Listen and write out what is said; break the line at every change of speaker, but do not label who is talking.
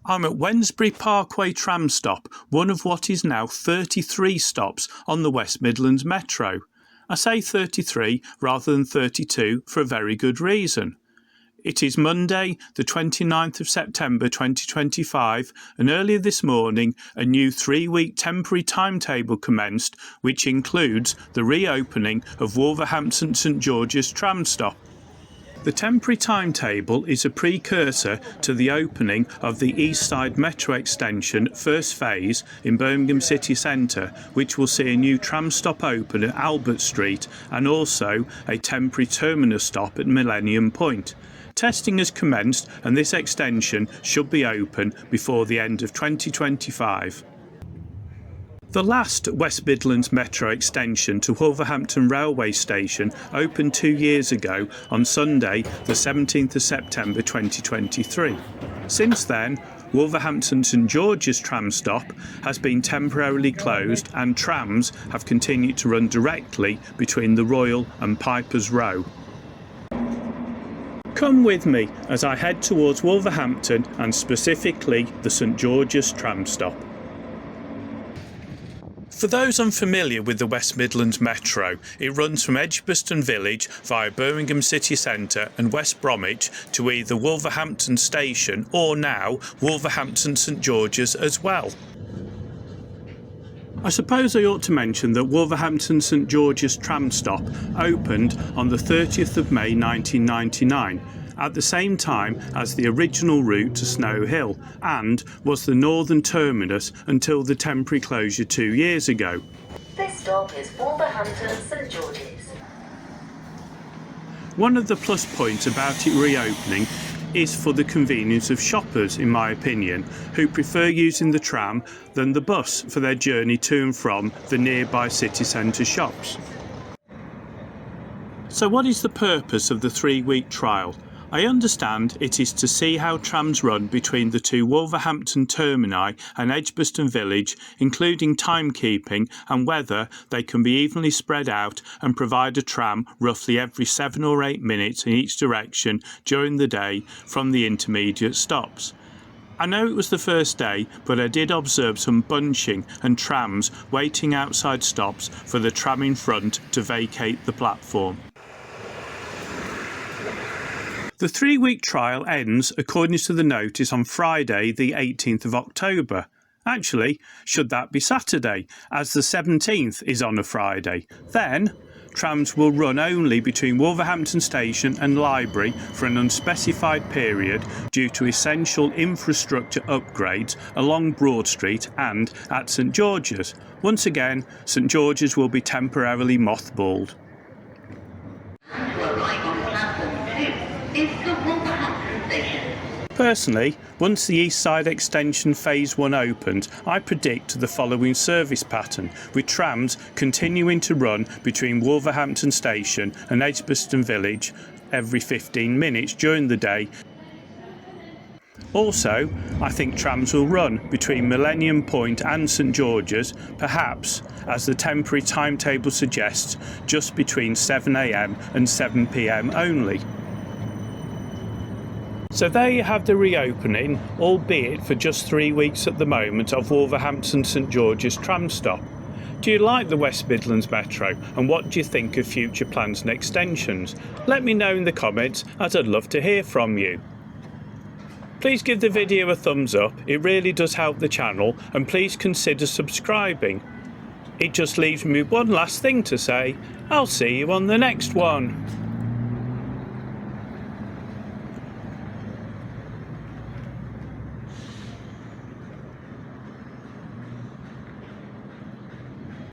I'm at Wednesbury Parkway tram stop, one of what is now 33 stops on the West Midlands Metro. I say 33 rather than 32 for a very good reason. It is Monday, the 29th of September 2025, and earlier this morning a new 3-week temporary timetable commenced, which includes the reopening of Wolverhampton St Georges tram stop. The temporary timetable is a precursor to the opening of the Eastside Metro extension first phase in Birmingham city centre, which will see a new tram stop open at Albert Street and also a temporary terminus stop at Millennium Point. Testing has commenced and this extension should be open before the end of 2025. The last West Midlands Metro extension to Wolverhampton railway station opened 2 years ago on Sunday the 17th of September 2023. Since then, Wolverhampton St Georges tram stop has been temporarily closed and trams have continued to run directly between the Royal and Piper's Row. Come with me as I head towards Wolverhampton and specifically the St Georges tram stop. For those unfamiliar with the West Midlands Metro, it runs from Edgbaston Village via Birmingham city centre and West Bromwich to either Wolverhampton Station or now Wolverhampton St Georges as well. I suppose I ought to mention that Wolverhampton St Georges tram stop opened on the 30th of May 1999, at the same time as the original route to Snow Hill, and was the northern terminus until the temporary closure 2 years ago.
This stop is Wolverhampton St Georges.
One of the plus points about it reopening is for the convenience of shoppers, in my opinion, who prefer using the tram than the bus for their journey to and from the nearby city centre shops. So what is the purpose of the 3-week trial? I understand it is to see how trams run between the two Wolverhampton termini and Edgbaston Village, including timekeeping and whether they can be evenly spread out and provide a tram roughly every 7 or 8 minutes in each direction during the day from the intermediate stops. I know it was the first day, but I did observe some bunching and trams waiting outside stops for the tram in front to vacate the platform. The 3-week trial ends, according to the notice, on Friday the 18th of October. Actually, should that be Saturday, as the 17th is on a Friday. Then, trams will run only between Wolverhampton Station and Library for an unspecified period due to essential infrastructure upgrades along Broad Street and at St George's. Once again, St George's will be temporarily mothballed. Personally, once the Eastside Extension Phase 1 opens, I predict the following service pattern, with trams continuing to run between Wolverhampton Station and Edgbaston Village every 15 minutes during the day. Also, I think trams will run between Millennium Point and St George's, perhaps, as the temporary timetable suggests, just between 7 AM and 7 PM only. So there you have the reopening, albeit for just 3 weeks at the moment, of Wolverhampton St Georges tram stop. Do you like the West Midlands Metro, and what do you think of future plans and extensions? Let me know in the comments, as I'd love to hear from you. Please give the video a thumbs up, it really does help the channel, and please consider subscribing. It just leaves me one last thing to say, I'll see you on the next one.